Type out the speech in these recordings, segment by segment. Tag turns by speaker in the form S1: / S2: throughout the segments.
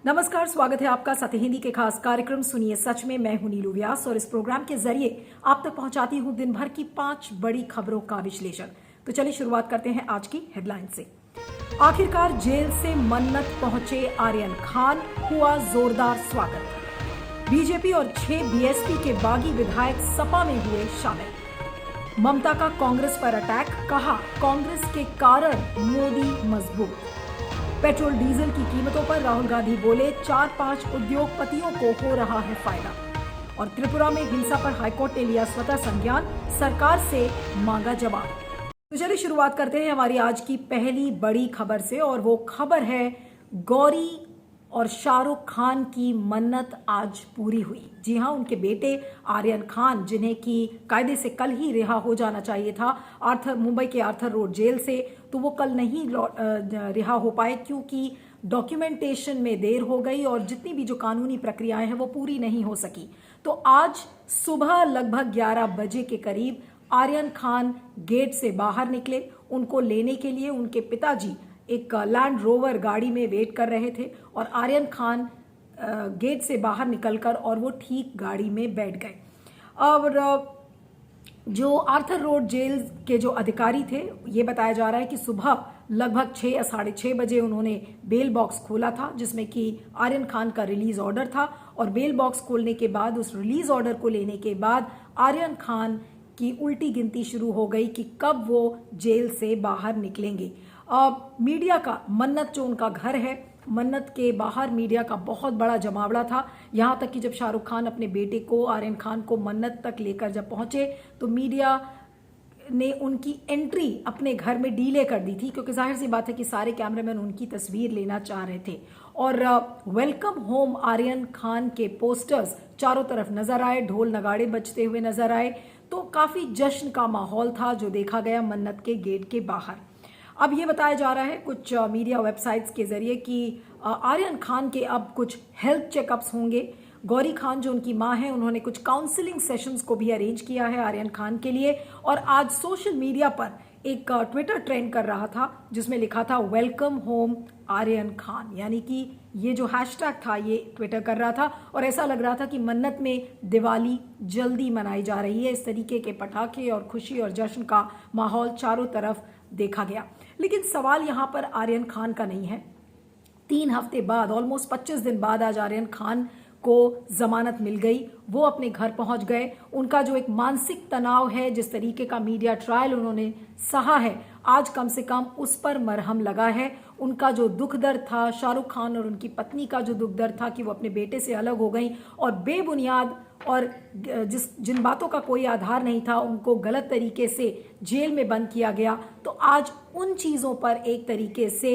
S1: नमस्कार, स्वागत है आपका सत्य हिंदी के खास कार्यक्रम सुनिए सच में। मैं हूं नीलू व्यास और इस प्रोग्राम के जरिए आप तक पहुंचाती हूं दिन भर की 5 बड़ी खबरों का विश्लेषण। तो चलिए शुरुआत करते हैं आज की हेडलाइन से। आखिरकार जेल से मन्नत पहुंचे आर्यन खान, हुआ जोरदार स्वागत। बीजेपी और 6 बीएसपी के बागी विधायक सपा में हुए शामिल। ममता का कांग्रेस पर अटैक, कहा कांग्रेस के कारण मोदी मजबूत। पेट्रोल डीजल की कीमतों पर राहुल गांधी बोले 4-5 उद्योगपतियों को हो रहा है फायदा। और त्रिपुरा में हिंसा पर हाईकोर्ट ने लिया स्वतः संज्ञान, सरकार से मांगा जवाब। तो चलिए शुरुआत करते हैं हमारी आज की पहली बड़ी खबर से और वो खबर है गौरी और शाहरुख खान की मन्नत आज पूरी हुई। जी हां, उनके बेटे आर्यन खान, जिन्हें की कायदे से कल ही रिहा हो जाना चाहिए था मुंबई के आर्थर रोड जेल से, तो वो कल नहीं रिहा हो पाए क्योंकि डॉक्यूमेंटेशन में देर हो गई और जितनी भी जो कानूनी प्रक्रियाएं हैं वो पूरी नहीं हो सकी। तो आज सुबह लगभग 11 बजे के करीब आर्यन खान गेट से बाहर निकले। उनको लेने के लिए उनके पिताजी एक लैंड रोवर गाड़ी में वेट कर रहे थे और आर्यन खान गेट से बाहर निकलकर और वो ठीक गाड़ी में बैठ गए। और जो आर्थर रोड जेल के जो अधिकारी थे, ये बताया जा रहा है कि सुबह लगभग 6 या 6:30 बजे उन्होंने बेल बॉक्स खोला था जिसमें कि आर्यन खान का रिलीज ऑर्डर था। और बेल बॉक्स खोलने के बाद, उस रिलीज ऑर्डर को लेने के बाद आर्यन खान की उल्टी गिनती शुरू हो गई कि कब वो जेल से बाहर निकलेंगे। मीडिया का, मन्नत जो उनका घर है, मन्नत के बाहर मीडिया का बहुत बड़ा जमावड़ा था। यहां तक कि जब शाहरुख खान अपने बेटे को, आर्यन खान को मन्नत तक लेकर जब पहुंचे तो मीडिया ने उनकी एंट्री अपने घर में डीले कर दी थी क्योंकि जाहिर सी बात है कि सारे कैमरामैन उनकी तस्वीर लेना चाह रहे थे। और वेलकम होम आर्यन खान के पोस्टर्स चारों तरफ नजर आए, ढोल नगाड़े बजते हुए नजर आए। तो काफी जश्न का माहौल था जो देखा गया मन्नत के गेट के बाहर। अब ये बताया जा रहा है कुछ मीडिया वेबसाइट्स के जरिए कि आर्यन खान के अब कुछ हेल्थ चेकअप्स होंगे। गौरी खान जो उनकी मां है, उन्होंने कुछ काउंसलिंग सेशंस को भी अरेंज किया है आर्यन खान के लिए। और आज सोशल मीडिया पर एक ट्विटर ट्रेंड कर रहा था जिसमें लिखा था वेलकम होम आर्यन खान, यानी कि ये जो हैशटैग था ये ट्विटर कर रहा था। और ऐसा लग रहा था कि मन्नत में दिवाली जल्दी मनाई जा रही है। इस तरीके के पटाखे और खुशी और जश्न का माहौल चारों तरफ देखा गया। लेकिन सवाल यहां पर आर्यन खान का नहीं है। 3 हफ्ते बाद, ऑलमोस्ट 25 दिन बाद आज आर्यन खान को जमानत मिल गई। वो अपने घर पहुंच गए। उनका जो एक मानसिक तनाव है, जिस तरीके का मीडिया ट्रायल उन्होंने सहा है, आज कम से कम उस पर मरहम लगा है। उनका जो दुख दर्द था, शाहरुख खान और उनकी पत्नी का जो दुख दर्द था कि वो अपने बेटे से अलग हो गई और बेबुनियाद और जिन बातों का कोई आधार नहीं था उनको गलत तरीके से जेल में बंद किया गया। तो आज उन चीजों पर एक तरीके से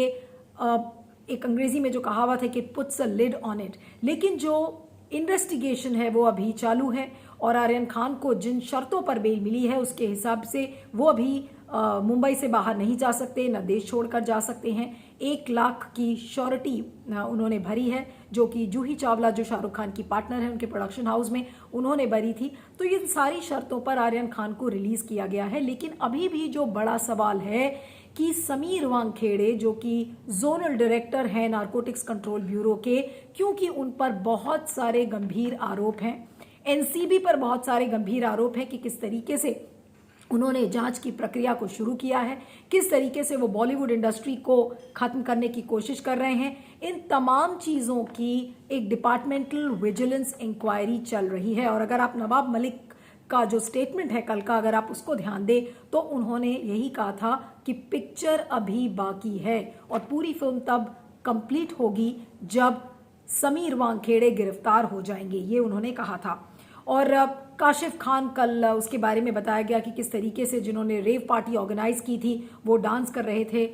S1: एक अंग्रेजी में जो कहावत है कि puts a lid on it. लेकिन जो इन्वेस्टिगेशन है वो अभी चालू है और आर्यन खान को जिन शर्तों पर बेल मिली है उसके हिसाब से वो अभी मुंबई से बाहर नहीं जा सकते, न देश छोड़कर जा सकते हैं। 1 लाख की श्योरिटी उन्होंने भरी है जो कि जूही चावला, जो शाहरुख खान की पार्टनर है, उनके प्रोडक्शन हाउस में उन्होंने भरी थी। तो इन सारी शर्तों पर आर्यन खान को रिलीज किया गया है। लेकिन अभी भी जो बड़ा सवाल है कि समीर वानखेड़े, जो कि जोनल डायरेक्टर हैं नारकोटिक्स कंट्रोल ब्यूरो के, क्योंकि उन पर बहुत सारे गंभीर आरोप हैं, एनसीबी पर बहुत सारे गंभीर आरोप हैं कि किस तरीके से उन्होंने जांच की प्रक्रिया को शुरू किया है, किस तरीके से वो बॉलीवुड इंडस्ट्री को खत्म करने की कोशिश कर रहे हैं। इन तमाम चीजों की एक डिपार्टमेंटल विजिलेंस इंक्वायरी चल रही है। और अगर आप नवाब मलिक का जो स्टेटमेंट है कल का, अगर आप उसको ध्यान दें तो उन्होंने यही कहा था कि पिक्चर अभी बाकी है और पूरी फिल्म तब कंप्लीट होगी जब समीर वानखेड़े गिरफ्तार हो जाएंगे, ये उन्होंने कहा था। और काशिफ खान, कल उसके बारे में बताया गया कि किस तरीके से जिन्होंने रेव पार्टी ऑर्गेनाइज की थी वो डांस कर रहे थे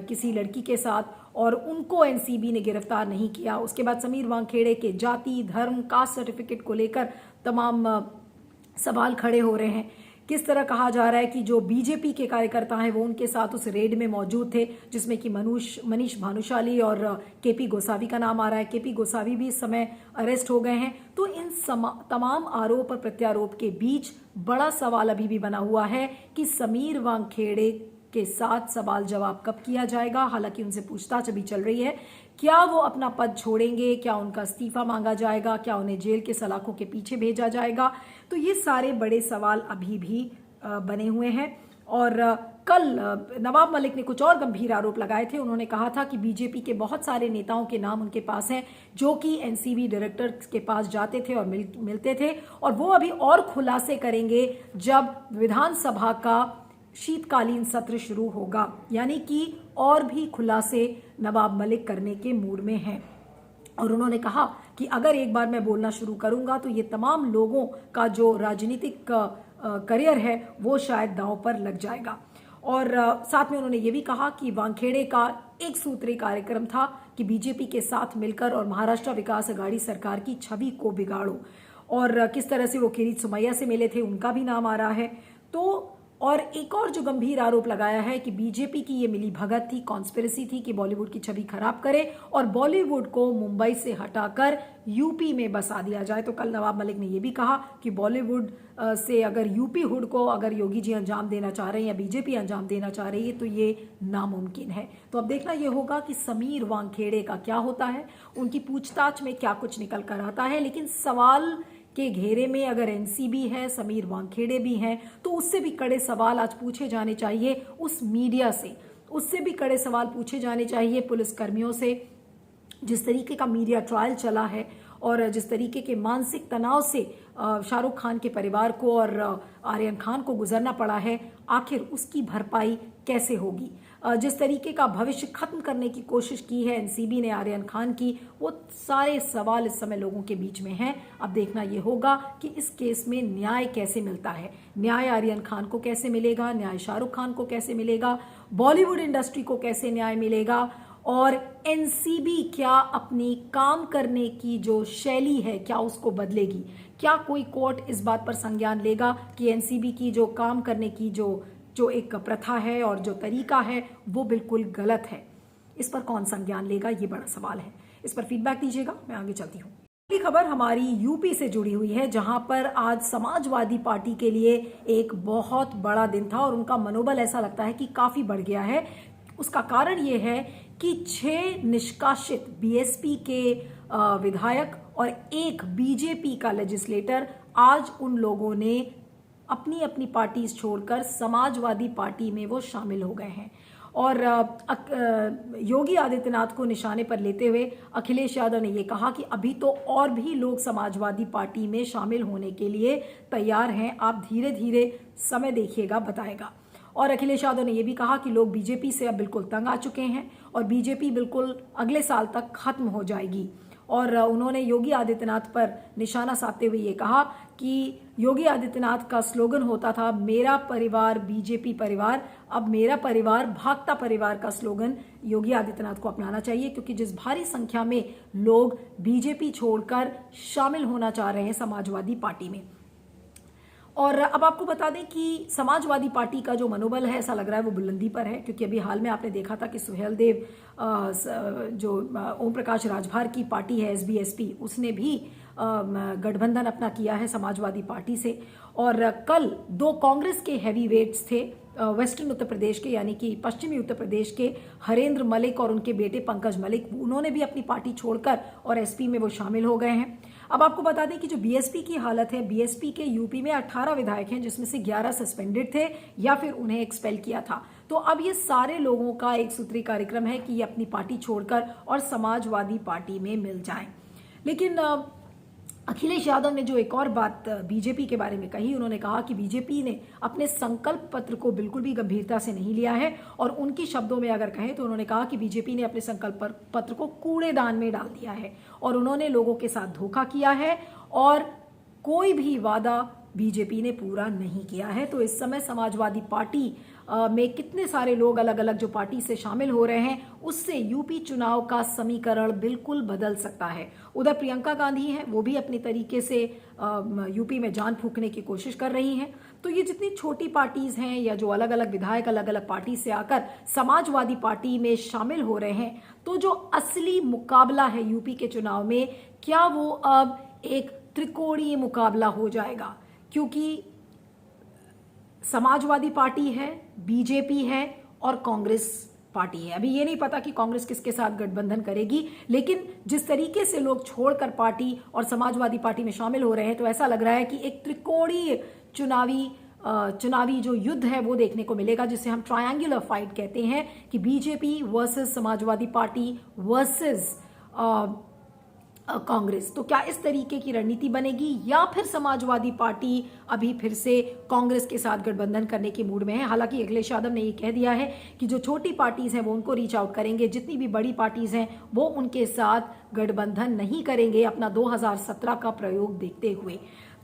S1: किसी लड़की के साथ और उनको एनसीबी ने गिरफ्तार नहीं किया। उसके बाद समीर वानखेड़े के जाति, धर्म, कास्ट सर्टिफिकेट को लेकर तमाम सवाल खड़े हो रहे हैं। किस तरह कहा जा रहा है कि जो बीजेपी के कार्यकर्ता हैं वो उनके साथ उस रेड में मौजूद थे जिसमें कि मनीष भानुशाली और केपी गोसावी का नाम आ रहा है। केपी गोसावी भी इस समय अरेस्ट हो गए हैं। तो इन तमाम आरोप और प्रत्यारोप के बीच बड़ा सवाल अभी भी बना हुआ है कि समीर वानखेड़े के साथ सवाल जवाब कब किया जाएगा। हालांकि उनसे पूछताछ अभी चल रही है क्या वो अपना पद छोड़ेंगे, क्या उनका इस्तीफा मांगा जाएगा, क्या उन्हें जेल के सलाखों के पीछे भेजा जाएगा? तो ये सारे बड़े सवाल अभी भी बने हुए हैं। और कल नवाब मलिक ने कुछ और गंभीर आरोप लगाए थे। उन्होंने कहा था कि बीजेपी के बहुत सारे नेताओं के नाम उनके पास हैं जो कि एनसीबी डायरेक्टर के पास जाते थे और मिलते थे, और वो अभी और खुलासे करेंगे जब विधानसभा का शीतकालीन सत्र शुरू होगा। यानी कि और भी खुलासे नवाब मलिक करने के मूड में हैं। और उन्होंने कहा कि अगर एक बार मैं बोलना शुरू करूंगा तो ये तमाम लोगों का जो राजनीतिक करियर है वो शायद दांव पर लग जाएगा। और साथ में उन्होंने ये भी कहा कि वानखेड़े का एक सूत्री कार्यक्रम था कि बीजेपी के साथ मिलकर और महाराष्ट्र विकास अघाड़ी सरकार की छवि को बिगाड़ो, और किस तरह से वो किरीट सोमैया से मिले थे उनका भी नाम आ रहा है। तो और एक और जो गंभीर आरोप लगाया है कि बीजेपी की ये मिली भगत थी, कॉन्स्पिरेसी थी कि बॉलीवुड की छवि खराब करे और बॉलीवुड को मुंबई से हटाकर यूपी में बसा दिया जाए। तो कल नवाब मलिक ने ये भी कहा कि बॉलीवुड से अगर यूपी हुड को अगर योगी जी अंजाम देना चाह रहे हैं या बीजेपी अंजाम देना चाह रही है तो ये नामुमकिन है। तो अब देखना ये होगा कि समीर वानखेड़े का क्या होता है, उनकी पूछताछ में क्या कुछ निकल कर आता है। लेकिन सवाल के घेरे में अगर एनसीबी है, समीर वानखेड़े भी हैं, तो उससे भी कड़े सवाल आज पूछे जाने चाहिए उस मीडिया से, उससे भी कड़े सवाल पूछे जाने चाहिए पुलिसकर्मियों से। जिस तरीके का मीडिया ट्रायल चला है और जिस तरीके के मानसिक तनाव से शाहरुख खान के परिवार को और आर्यन खान को गुजरना पड़ा है, आखिर उसकी भरपाई कैसे होगी? जिस तरीके का भविष्य खत्म करने की कोशिश की है एनसीबी ने आर्यन खान की, वो सारे सवाल इस समय लोगों के बीच में हैं। अब देखना ये होगा कि इस केस में न्याय कैसे मिलता है। न्याय आर्यन खान को कैसे मिलेगा, न्याय शाहरुख खान को कैसे मिलेगा, बॉलीवुड इंडस्ट्री को कैसे न्याय मिलेगा, और एनसीबी क्या अपनी काम करने की जो शैली है क्या उसको बदलेगी? क्या कोई कोर्ट इस बात पर संज्ञान लेगा कि एनसीबी की जो काम करने की जो एक प्रथा है और जो तरीका है वो बिल्कुल गलत है? इस पर कौन संज्ञान लेगा, ये बड़ा सवाल है। इस पर फीडबैक दीजिएगा, मैं आगे चलती हूँ। अगली खबर हमारी यूपी से जुड़ी हुई है, जहां पर आज समाजवादी पार्टी के लिए एक बहुत बड़ा दिन था और उनका मनोबल ऐसा लगता है कि काफी बढ़ गया है। उसका कारण ये है कि 6 निष्कासित बीएसपी के विधायक और एक बीजेपी का लेजिस्लेटर, आज उन लोगों ने अपनी अपनी पार्टी छोड़कर समाजवादी पार्टी में वो शामिल हो गए हैं। और योगी आदित्यनाथ को निशाने पर लेते हुए अखिलेश यादव ने ये कहा कि अभी तो और भी लोग समाजवादी पार्टी में शामिल होने के लिए तैयार हैं, आप धीरे धीरे समय देखिएगा, बताएगा। और अखिलेश यादव ने यह भी कहा कि लोग बीजेपी से अब बिल्कुल तंग आ चुके हैं और बीजेपी बिल्कुल अगले साल तक खत्म हो जाएगी। और उन्होंने योगी आदित्यनाथ पर निशाना साधते हुए ये कहा कि योगी आदित्यनाथ का स्लोगन होता था मेरा परिवार बीजेपी परिवार, अब मेरा परिवार भागता परिवार का स्लोगन योगी आदित्यनाथ को अपनाना चाहिए, क्योंकि जिस भारी संख्या में लोग बीजेपी छोड़कर शामिल होना चाह रहे हैं समाजवादी पार्टी में। और अब आपको बता दें कि समाजवादी पार्टी का जो मनोबल है ऐसा लग रहा है वो बुलंदी पर है, क्योंकि अभी हाल में आपने देखा था कि सुहेल देव जो ओम प्रकाश राजभर की पार्टी है एसबीएसपी, उसने भी गठबंधन अपना किया है समाजवादी पार्टी से। और कल 2 कांग्रेस के हैवी वेट्स थे वेस्टर्न उत्तर प्रदेश के, यानी कि पश्चिमी उत्तर प्रदेश के हरेंद्र मलिक और उनके बेटे पंकज मलिक, उन्होंने भी अपनी पार्टी छोड़कर और एसपी में वो शामिल हो गए हैं। अब आपको बता दें कि जो बीएसपी की हालत है, बीएसपी के यूपी में 18 विधायक हैं जिसमें से 11 सस्पेंडेड थे या फिर उन्हें एक्सपेल किया था। तो अब ये सारे लोगों का एक सूत्री कार्यक्रम है कि ये अपनी पार्टी छोड़कर और समाजवादी पार्टी में मिल जाएं। लेकिन अखिलेश यादव ने जो एक और बात बीजेपी के बारे में कही, उन्होंने कहा कि बीजेपी ने अपने संकल्प पत्र को बिल्कुल भी गंभीरता से नहीं लिया है। और उनकी शब्दों में अगर कहें तो उन्होंने कहा कि बीजेपी ने अपने संकल्प पत्र को कूड़ेदान में डाल दिया है और उन्होंने लोगों के साथ धोखा किया है और कोई भी वादा बीजेपी ने पूरा नहीं किया है। तो इस समय समाजवादी पार्टी में कितने सारे लोग अलग अलग जो पार्टी से शामिल हो रहे हैं, उससे यूपी चुनाव का समीकरण बिल्कुल बदल सकता है। उधर प्रियंका गांधी हैं, वो भी अपनी तरीके से यूपी में जान फूंकने की कोशिश कर रही हैं। तो ये जितनी छोटी पार्टीज हैं या जो अलग अलग विधायक अलग अलग पार्टी से आकर समाजवादी पार्टी में शामिल हो रहे हैं, तो जो असली मुकाबला है यूपी के चुनाव में, क्या वो अब एक त्रिकोणीय मुकाबला हो जाएगा? क्योंकि समाजवादी पार्टी है, बीजेपी है और कांग्रेस पार्टी है। अभी ये नहीं पता कि कांग्रेस किसके साथ गठबंधन करेगी, लेकिन जिस तरीके से लोग छोड़कर पार्टी और समाजवादी पार्टी में शामिल हो रहे हैं तो ऐसा लग रहा है कि एक त्रिकोणीय चुनावी जो युद्ध है वो देखने को मिलेगा, जिसे हम ट्रायंगुलर फाइट कहते हैं कि BJP versus Samajwadi party versus Congress. तो क्या इस तरीके की रणनीति बनेगी या फिर समाजवादी पार्टी अभी फिर से कांग्रेस के साथ गठबंधन करने के मूड में है? हालांकि अखिलेश यादव ने ये कह दिया है कि जो छोटी पार्टीज हैं वो उनको रीच आउट करेंगे, जितनी भी बड़ी पार्टीज हैं वो उनके साथ गठबंधन नहीं करेंगे अपना 2017 का प्रयोग देखते हुए।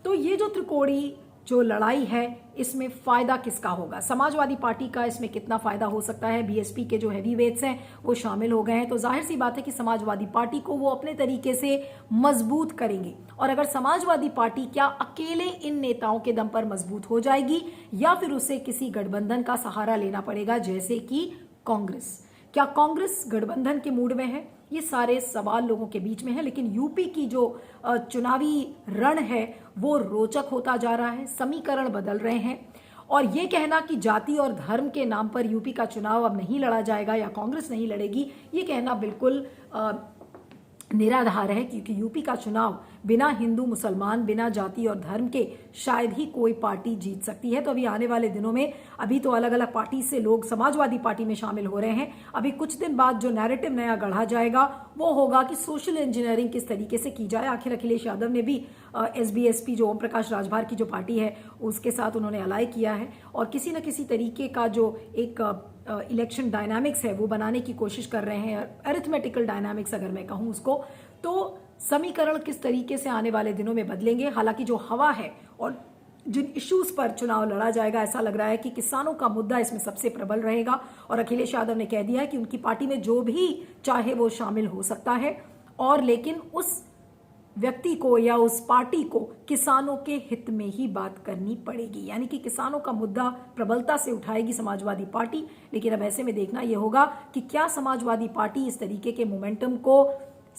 S1: तो ये जो त्रिकोणी जो लड़ाई है इसमें फायदा किसका होगा? समाजवादी पार्टी का इसमें कितना फायदा हो सकता है? बीएसपी के जो हैवीवेट्स हैं वो शामिल हो गए हैं, तो जाहिर सी बात है कि समाजवादी पार्टी को वो अपने तरीके से मजबूत करेंगे। और अगर समाजवादी पार्टी क्या अकेले इन नेताओं के दम पर मजबूत हो जाएगी या फिर उसे किसी गठबंधन का सहारा लेना पड़ेगा जैसे कि कांग्रेस? क्या कांग्रेस गठबंधन के मूड में है? ये सारे सवाल लोगों के बीच में है, लेकिन यूपी की जो चुनावी रण है वो रोचक होता जा रहा है, समीकरण बदल रहे हैं। और ये कहना कि जाति और धर्म के नाम पर यूपी का चुनाव अब नहीं लड़ा जाएगा या कांग्रेस नहीं लड़ेगी, ये कहना बिल्कुल निराधार है, क्योंकि यूपी का चुनाव बिना हिंदू मुसलमान, बिना जाति और धर्म के शायद ही कोई पार्टी जीत सकती है। तो अभी आने वाले दिनों में अभी तो अलग अलग पार्टी से लोग समाजवादी पार्टी में शामिल हो रहे हैं। अभी कुछ दिन बाद जो नैरेटिव नया गढ़ा जाएगा वो होगा कि सोशल इंजीनियरिंग किस तरीके से की जाए। आखिर अखिलेश यादव ने भी SBSP जो ओम प्रकाश राजभर की जो पार्टी है उसके साथ उन्होंने अलाय किया है और किसी न किसी तरीके का जो एक इलेक्शन डायनामिक्स है वो बनाने की कोशिश कर रहे हैं, अरिथमेटिकल डायनामिक्स अगर मैं कहूं उसको। तो समीकरण किस तरीके से आने वाले दिनों में बदलेंगे। हालांकि जो हवा है और जिन इश्यूज पर चुनाव लड़ा जाएगा, ऐसा लग रहा है कि किसानों का मुद्दा इसमें सबसे प्रबल रहेगा। और अखिलेश यादव ने कह दिया है कि उनकी पार्टी में जो भी चाहे वो शामिल हो सकता है, और लेकिन उस व्यक्ति को या उस पार्टी को किसानों के हित में ही बात करनी पड़ेगी, यानी कि किसानों का मुद्दा प्रबलता से उठाएगी समाजवादी पार्टी। लेकिन अब ऐसे में देखना यह होगा कि क्या समाजवादी पार्टी इस तरीके के मोमेंटम को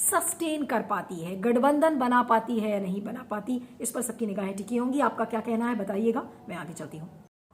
S1: सस्टेन कर पाती है, गठबंधन बना पाती है या नहीं बना पाती, इस पर सबकी निगाहें टिकी होंगी। आपका क्या कहना है बताइएगा, मैं आगे चलती हूँ।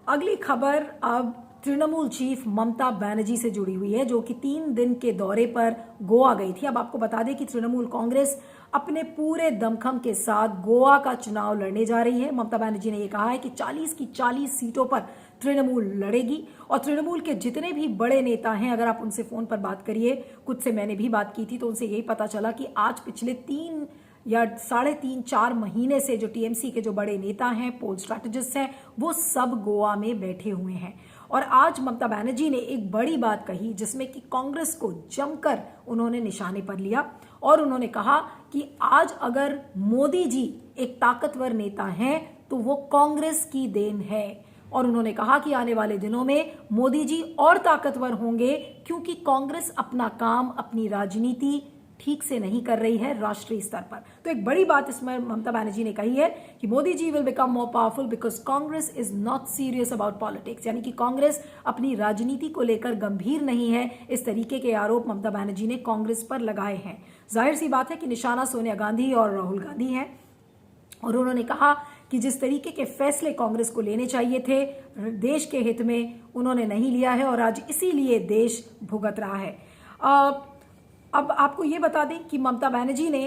S1: अगली खबर अब तृणमूल चीफ ममता बनर्जी से जुड़ी हुई है, जो कि 3 दिन के दौरे पर गोवा गई थी। अब आपको बता दें कि तृणमूल कांग्रेस अपने पूरे दमखम के साथ गोवा का चुनाव लड़ने जा रही है। ममता बनर्जी ने यह कहा है कि 40 की 40 सीटों पर तृणमूल लड़ेगी और तृणमूल के जितने भी बड़े नेता हैं, अगर आप उनसे फोन पर बात करिए, कुछ से मैंने भी बात की थी, तो उनसे यही पता चला कि आज पिछले 3 या 3.5-4 महीने से जो टीएमसी के जो बड़े नेता हैं, पोल स्ट्रैटेजिस्ट हैं, वो सब गोवा में बैठे हुए हैं। और आज ममता बनर्जी ने एक बड़ी बात कही जिसमें कि कांग्रेस को जमकर उन्होंने निशाने पर लिया और उन्होंने कहा कि आज अगर मोदी जी एक ताकतवर नेता हैं तो वो कांग्रेस की देन है। और उन्होंने कहा कि आने वाले दिनों में मोदी जी और ताकतवर होंगे क्योंकि कांग्रेस अपना काम, अपनी राजनीति ठीक से नहीं कर रही है राष्ट्रीय स्तर पर। तो एक बड़ी बात इसमें ममता बनर्जी ने कही है कि Modi ji will become more powerful because Congress is not serious about politics, यानी कि कांग्रेस अपनी राजनीति को लेकर गंभीर नहीं है। इस तरीके के आरोप ममता बनर्जी ने कांग्रेस पर लगाए हैं। जाहिर सी बात है कि निशाना सोनिया गांधी और राहुल गांधी हैं और उन्होंने कहा कि जिस तरीके के फैसले कांग्रेस को लेने चाहिए थे देश के हित में, उन्होंने नहीं लिया है और आज इसीलिए देश भुगत रहा है। अब आपको ये बता दें कि ममता बनर्जी ने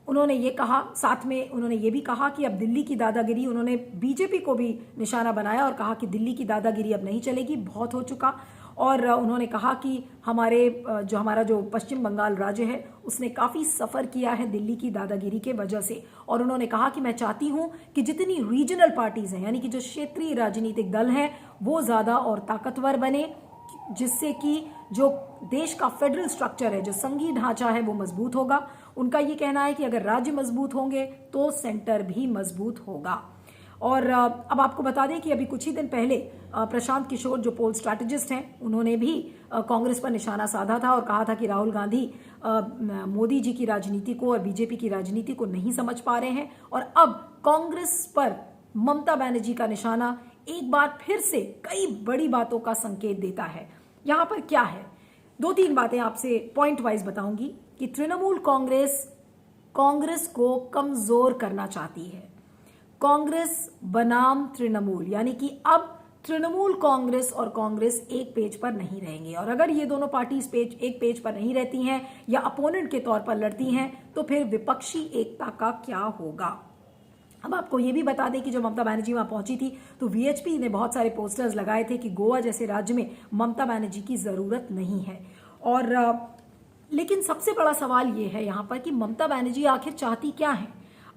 S1: उन्होंने ये कहा, साथ में उन्होंने ये भी कहा कि अब दिल्ली की दादागिरी, उन्होंने बीजेपी को भी निशाना बनाया और कहा कि दिल्ली की दादागिरी अब नहीं चलेगी, बहुत हो चुका। और उन्होंने कहा कि हमारा जो पश्चिम बंगाल राज्य है उसने काफ़ी सफ़र किया है दिल्ली की दादागिरी के वजह से। और उन्होंने कहा कि मैं चाहती हूं कि जितनी रीजनल पार्टीज़ हैं, यानी कि जो क्षेत्रीय राजनीतिक दल हैं, वो ज़्यादा और ताकतवर बने, जिससे कि जो देश का फेडरल स्ट्रक्चर है, जो संघीय ढांचा है, वो मजबूत होगा। उनका ये कहना है कि अगर राज्य मजबूत होंगे तो सेंटर भी मजबूत होगा। और अब आपको बता दें कि अभी कुछ ही दिन पहले प्रशांत किशोर जो पोल स्ट्रैटेजिस्ट हैं, उन्होंने भी कांग्रेस पर निशाना साधा था और कहा था कि राहुल गांधी मोदी जी की राजनीति को और बीजेपी की राजनीति को नहीं समझ पा रहे हैं। और अब कांग्रेस पर ममता बनर्जी का निशाना एक बार फिर से कई बड़ी बातों का संकेत देता है। यहां पर क्या है, 2-3 बातें आपसे पॉइंट वाइज बताऊंगी कि तृणमूल कांग्रेस को कमजोर करना चाहती है। कांग्रेस बनाम तृणमूल, यानी कि अब तृणमूल कांग्रेस और कांग्रेस एक पेज पर नहीं रहेंगे, और अगर ये दोनों पार्टीज एक पेज पर नहीं रहती हैं या अपोनेंट के तौर पर लड़ती हैं तो फिर विपक्षी एकता का क्या होगा। अब आपको ये भी बता दें कि जब ममता बनर्जी वहां पहुंची थी तो वीएचपी ने बहुत सारे पोस्टर्स लगाए थे कि गोवा जैसे राज्य में ममता बनर्जी की जरूरत नहीं है। और लेकिन सबसे बड़ा सवाल ये है यहाँ पर कि ममता बनर्जी आखिर चाहती क्या है।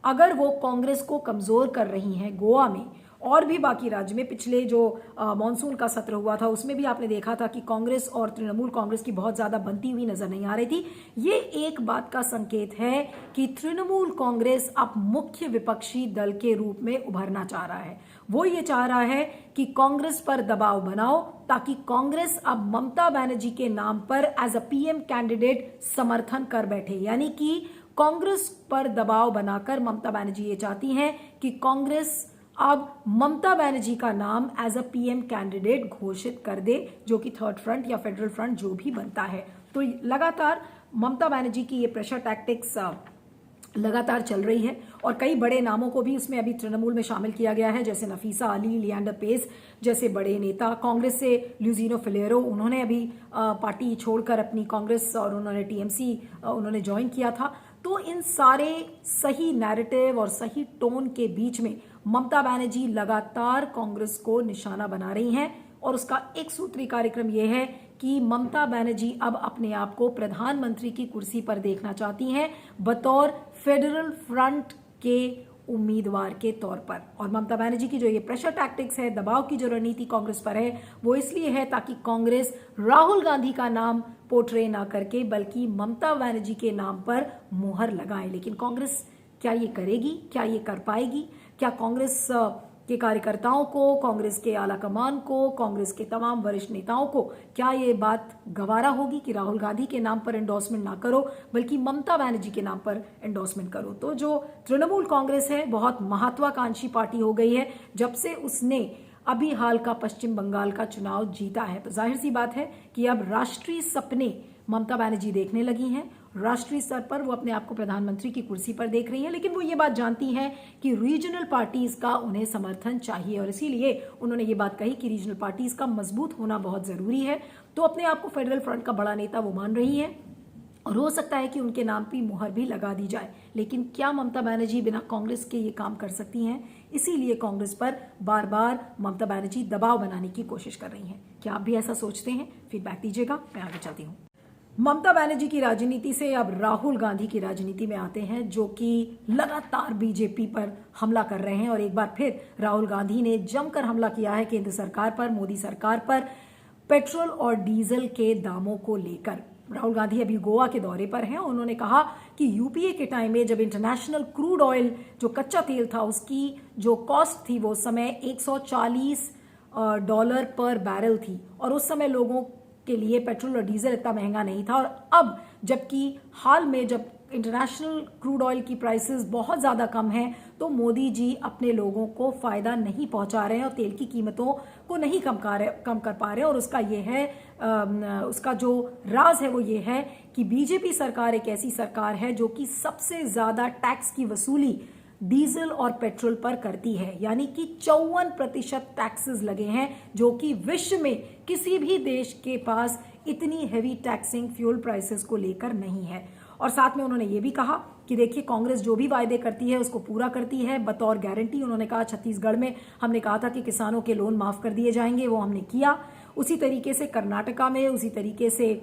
S1: अगर वो कांग्रेस को कमजोर कर रही हैं गोवा में और भी बाकी राज्य में, पिछले जो मॉनसून का सत्र हुआ था उसमें भी आपने देखा था कि कांग्रेस और तृणमूल कांग्रेस की बहुत ज्यादा बनती हुई नजर नहीं आ रही थी। ये एक बात का संकेत है कि तृणमूल कांग्रेस अब मुख्य विपक्षी दल के रूप में उभरना चाह रहा है। वो ये चाह रहा है कि कांग्रेस पर दबाव बनाओ ताकि कांग्रेस अब ममता बनर्जी के नाम पर एज अ पीएम कैंडिडेट समर्थन कर बैठे। यानी कि कांग्रेस पर दबाव बनाकर ममता बनर्जी ये चाहती हैं कि कांग्रेस अब ममता बनर्जी का नाम एज अ पीएम कैंडिडेट घोषित कर दे, जो कि थर्ड फ्रंट या फेडरल फ्रंट जो भी बनता है। तो लगातार ममता बनर्जी की ये प्रेशर टैक्टिक्स लगातार चल रही है और कई बड़े नामों को भी उसमें अभी तृणमूल में शामिल किया गया है, जैसे नफीसा अली, लियांडर पेस जैसे बड़े नेता। कांग्रेस से ल्यूजिनो फिलेरो, उन्होंने अभी पार्टी छोड़कर अपनी कांग्रेस और उन्होंने टीएमसी उन्होंने ज्वाइन किया था। तो इन सारे सही नैरेटिव और सही टोन के बीच में ममता बनर्जी लगातार कांग्रेस को निशाना बना रही हैं और उसका एक सूत्री कार्यक्रम यह है कि ममता बनर्जी अब अपने आप को प्रधानमंत्री की कुर्सी पर देखना चाहती हैं बतौर फेडरल फ्रंट के उम्मीदवार के तौर पर। और ममता बनर्जी की जो ये प्रेशर टैक्टिक्स है, दबाव की जो रणनीति कांग्रेस पर है, वो इसलिए है ताकि कांग्रेस राहुल गांधी का नाम पोर्ट्रे ना करके बल्कि ममता बनर्जी के नाम पर मुहर लगाए। लेकिन कांग्रेस क्या ये करेगी? क्या ये कर पाएगी? क्या कांग्रेस के कार्यकर्ताओं को, कांग्रेस के आला कमान को, कांग्रेस के तमाम वरिष्ठ नेताओं को क्या ये बात गवारा होगी कि राहुल गांधी के नाम पर एंडोर्समेंट ना करो बल्कि ममता बनर्जी के नाम पर एंडोर्समेंट करो? तो जो तृणमूल कांग्रेस है बहुत महत्वाकांक्षी पार्टी हो गई है जब से उसने अभी हाल का पश्चिम बंगाल का चुनाव जीता है। तो जाहिर सी बात है कि अब राष्ट्रीय सपने ममता बनर्जी देखने लगी हैं। राष्ट्रीय स्तर पर वो अपने आप को प्रधानमंत्री की कुर्सी पर देख रही हैं, लेकिन वो ये बात जानती हैं कि रीजनल पार्टीज का उन्हें समर्थन चाहिए और इसीलिए उन्होंने ये बात कही कि रीजनल पार्टीज का मजबूत होना बहुत जरूरी है। तो अपने आप को फेडरल फ्रंट का बड़ा नेता वो मान रही है और हो सकता है कि उनके नाम की मुहर भी लगा दी जाए। लेकिन क्या ममता बनर्जी बिना कांग्रेस के ये काम कर सकती हैं? इसीलिए कांग्रेस पर बार बार ममता बनर्जी दबाव बनाने की कोशिश कर रही हैं। क्या आप भी ऐसा सोचते हैं? फीडबैक दीजिएगा, मैं आगे चलती हूँ। ममता बनर्जी की राजनीति से अब राहुल गांधी की राजनीति में आते हैं, जो कि लगातार बीजेपी पर हमला कर रहे हैं। और एक बार फिर राहुल गांधी ने जमकर हमला किया है केंद्र सरकार पर, मोदी सरकार पर, पेट्रोल और डीजल के दामों को लेकर। राहुल गांधी अभी गोवा के दौरे पर हैं। उन्होंने कहा कि यूपीए के टाइम में जब इंटरनेशनल क्रूड ऑयल जो कच्चा तेल था उसकी जो कॉस्ट थी वो उस समय $140 पर बैरल थी और उस समय लोगों के लिए पेट्रोल और डीजल इतना महंगा नहीं था। और अब जबकि हाल में जब इंटरनेशनल क्रूड ऑयल की प्राइसेस बहुत ज़्यादा कम हैं तो मोदी जी अपने लोगों को फ़ायदा नहीं पहुंचा रहे हैं और तेल की कीमतों को नहीं कम कर पा रहे हैं। और उसका ये है उसका जो राज है वो ये है कि बीजेपी सरकार एक ऐसी सरकार है जो कि सबसे ज़्यादा टैक्स की वसूली डीजल और पेट्रोल पर करती है। यानी कि 54% टैक्सेस लगे हैं, जो कि विश्व में किसी भी देश के पास इतनी हेवी टैक्सिंग फ्यूल प्राइसेस को लेकर नहीं है। और साथ में उन्होंने ये भी कहा कि देखिए कांग्रेस जो भी वायदे करती है उसको पूरा करती है। बतौर गारंटी उन्होंने कहा छत्तीसगढ़ में हमने कहा था कि किसानों के लोन माफ कर दिए जाएंगे, वो हमने किया। उसी तरीके से कर्नाटका में, उसी तरीके से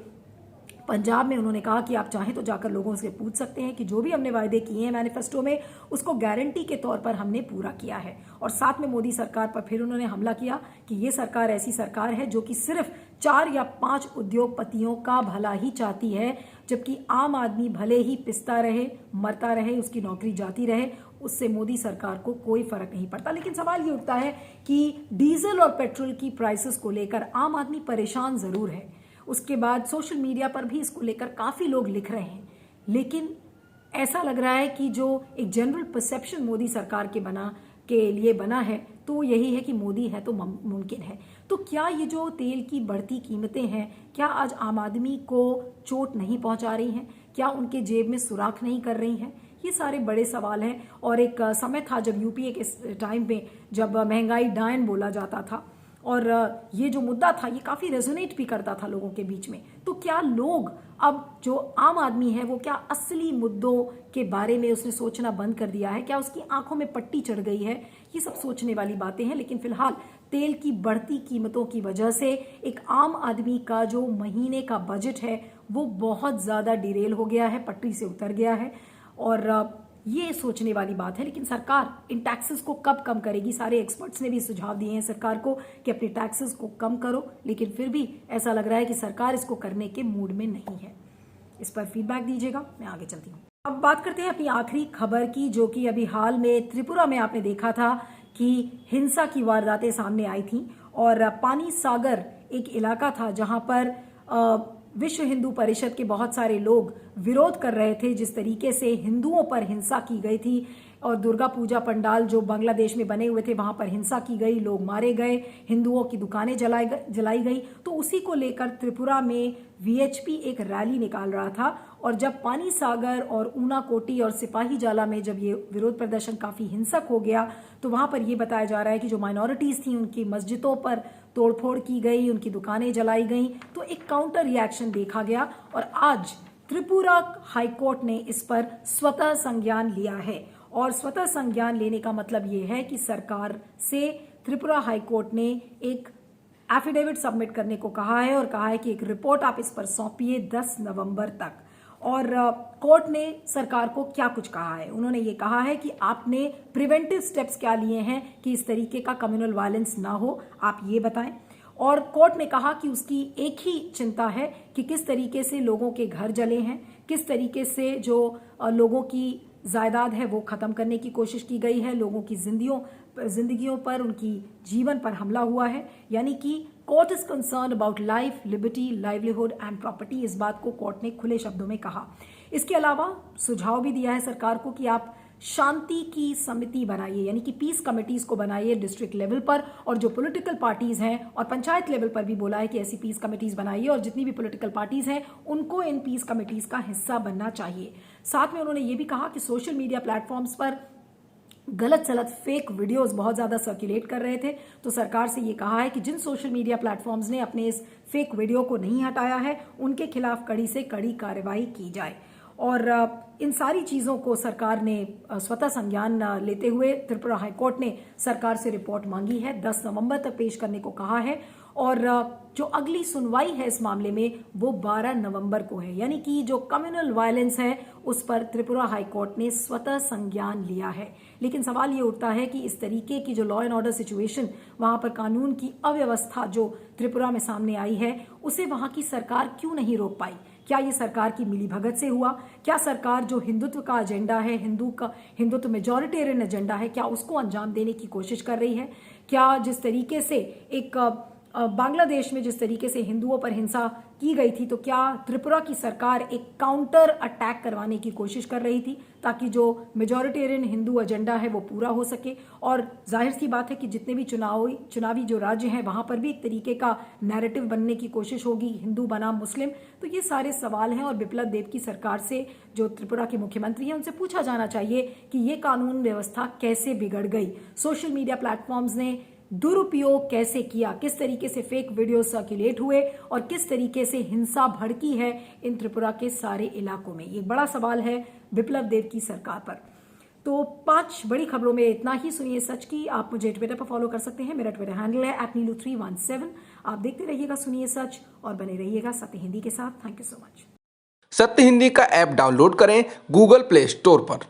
S1: पंजाब में उन्होंने कहा कि आप चाहें तो जाकर लोगों से पूछ सकते हैं कि जो भी हमने वायदे किए हैं मैनिफेस्टो में उसको गारंटी के तौर पर हमने पूरा किया है। और साथ में मोदी सरकार पर फिर उन्होंने हमला किया कि ये सरकार ऐसी सरकार है जो कि सिर्फ 4 या 5 उद्योगपतियों का भला ही चाहती है, जबकि आम आदमी भले ही पिसता रहे, मरता रहे, उसकी नौकरी जाती रहे, उससे मोदी सरकार को कोई फर्क नहीं पड़ता। लेकिन सवाल ये उठता है कि डीजल और पेट्रोल की प्राइसेस को लेकर आम आदमी परेशान जरूर है। उसके बाद सोशल मीडिया पर भी इसको लेकर काफी लोग लिख रहे हैं, लेकिन ऐसा लग रहा है कि जो एक जनरल परसेप्शन मोदी सरकार के लिए बना है तो यही है कि मोदी है तो मुमकिन है। तो क्या ये जो तेल की बढ़ती कीमतें हैं क्या आज आम आदमी को चोट नहीं पहुंचा रही हैं? क्या उनके जेब में सुराख नहीं कर रही हैं? ये सारे बड़े सवाल हैं। और एक समय था जब यूपीए के टाइम में जब महंगाई डायन बोला जाता था और ये जो मुद्दा था ये काफ़ी रेजोनेट भी करता था लोगों के बीच में। तो क्या लोग अब जो आम आदमी है वो क्या असली मुद्दों के बारे में उसने सोचना बंद कर दिया है? क्या उसकी आंखों में पट्टी चढ़ गई है? ये सब सोचने वाली बातें हैं। लेकिन फिलहाल तेल की बढ़ती कीमतों की वजह से एक आम आदमी का जो महीने का बजट है वो बहुत ज़्यादा डिरेल हो गया है, पटरी से उतर गया है। और ये सोचने वाली बात है। लेकिन सरकार इन टैक्सेस को कब कम करेगी? सारे एक्सपर्ट्स ने भी सुझाव दिए हैं सरकार को कि अपने टैक्सेस को कम करो, लेकिन फिर भी ऐसा लग रहा है कि सरकार इसको करने के मूड में नहीं है। इस पर फीडबैक दीजिएगा, मैं आगे चलती हूँ। अब बात करते हैं अपनी आखिरी खबर की, जो कि अभी हाल में त्रिपुरा में आपने देखा था कि हिंसा की वारदातें सामने आई थी। और पानी सागर एक इलाका था जहां पर विश्व हिंदू परिषद के बहुत सारे लोग विरोध कर रहे थे जिस तरीके से हिंदुओं पर हिंसा की गई थी। और दुर्गा पूजा पंडाल जो बांग्लादेश में बने हुए थे वहां पर हिंसा की गई, लोग मारे गए, हिंदुओं की दुकानें जलाई गई। तो उसी को लेकर त्रिपुरा में वीएचपी एक रैली निकाल रहा था। और जब पानी सागर और ऊनाकोटी और सिपाही जाला में जब ये विरोध प्रदर्शन काफी हिंसक हो गया तो वहां पर यह बताया जा रहा है कि जो माइनॉरिटीज थी उनकी मस्जिदों पर तोड़फोड़ की गई, उनकी दुकानें जलाई गई। तो एक काउंटर रिएक्शन देखा गया और आज त्रिपुरा हाईकोर्ट ने इस पर स्वतः संज्ञान लिया है। और स्वतः संज्ञान लेने का मतलब ये है कि सरकार से त्रिपुरा हाईकोर्ट ने एक एफिडेविट सबमिट करने को कहा है और कहा है कि एक रिपोर्ट आप इस पर सौंपिए 10 नवंबर तक। और कोर्ट ने सरकार को क्या कुछ कहा है? उन्होंने ये कहा है कि आपने प्रिवेंटिव स्टेप्स क्या लिए हैं कि इस तरीके का कम्युनल वायलेंस ना हो, आप ये बताएं। और कोर्ट ने कहा कि उसकी एक ही चिंता है कि किस तरीके से लोगों के घर जले हैं, किस तरीके से जो लोगों की जायदाद है वो खत्म करने की कोशिश की गई है, लोगों की जिंदगियों पर, उनकी जीवन पर हमला हुआ है। यानी कि court is concern about life, liberty, livelihood and property. इस बात को कोर्ट ने खुले शब्दों में कहा। इसके अलावा सुझाव भी दिया है सरकार को कि आप शांति की समिति बनाइए, यानी कि पीस कमिटीज को बनाइए डिस्ट्रिक्ट लेवल पर। और जो पॉलिटिकल पार्टीज हैं और पंचायत लेवल पर भी बोला है कि ऐसी पीस कमिटीज बनाइए और जितनी भी पॉलिटिकल पार्टीज हैं उनको इन पीस कमिटीज का हिस्सा बनना चाहिए। साथ में उन्होंने ये भी कहा कि सोशल मीडिया प्लेटफॉर्म्स पर गलत सलत फेक वीडियोस बहुत ज्यादा सर्कुलेट कर रहे थे। तो सरकार से ये कहा है कि जिन सोशल मीडिया प्लेटफॉर्म्स ने अपने इस फेक वीडियो को नहीं हटाया है उनके खिलाफ कड़ी से कड़ी कार्रवाई की जाए। और इन सारी चीज़ों को सरकार ने स्वतः संज्ञान लेते हुए त्रिपुरा हाईकोर्ट ने सरकार से रिपोर्ट मांगी है, 10 नवंबर तक पेश करने को कहा है। और जो अगली सुनवाई है इस मामले में वो 12 नवंबर को है। यानी कि जो कम्युनल वायलेंस है उस पर त्रिपुरा हाईकोर्ट ने स्वतः संज्ञान लिया है। लेकिन सवाल ये उठता है कि इस तरीके की जो लॉ एंड ऑर्डर सिचुएशन, वहां पर कानून की अव्यवस्था जो त्रिपुरा में सामने आई है उसे वहां की सरकार क्यों नहीं रोक पाई? क्या ये सरकार की मिलीभगत से हुआ? क्या सरकार जो हिंदुत्व का एजेंडा है, हिंदुत्व मेजॉरिटेरियन एजेंडा है, क्या उसको अंजाम देने की कोशिश कर रही है? क्या जिस तरीके से एक बांग्लादेश में जिस तरीके से हिंदुओं पर हिंसा की गई थी, तो क्या त्रिपुरा की सरकार एक काउंटर अटैक करवाने की कोशिश कर रही थी ताकि जो मेजॉरिटेरियन हिंदू एजेंडा है वो पूरा हो सके? और जाहिर सी बात है कि जितने भी चुनावी जो राज्य हैं वहां पर भी एक तरीके का नैरेटिव बनने की कोशिश होगी, हिंदू बनाम मुस्लिम। तो ये सारे सवाल हैं और बिप्लब देब की सरकार से, जो त्रिपुरा के मुख्यमंत्री हैं, उनसे पूछा जाना चाहिए कि ये कानून व्यवस्था कैसे बिगड़ गई, सोशल मीडिया प्लेटफॉर्म्स ने दुरुपयोग कैसे किया, किस तरीके से फेक वीडियो सर्कुलेट हुए और किस तरीके से हिंसा भड़की है इन त्रिपुरा के सारे इलाकों में। ये बड़ा सवाल है बिप्लब देब की सरकार पर। तो 5 बड़ी खबरों में इतना ही। सुनिए सच की। आप मुझे ट्विटर पर फॉलो कर सकते हैं, मेरा ट्विटर हैंडल है @neelu317। आप देखते रहिएगा सुनिए सच और बने रहिएगा सत्य हिंदी के साथ। Thank you so much.
S2: सत्य हिंदी का ऐप डाउनलोड करें गूगल प्ले स्टोर पर।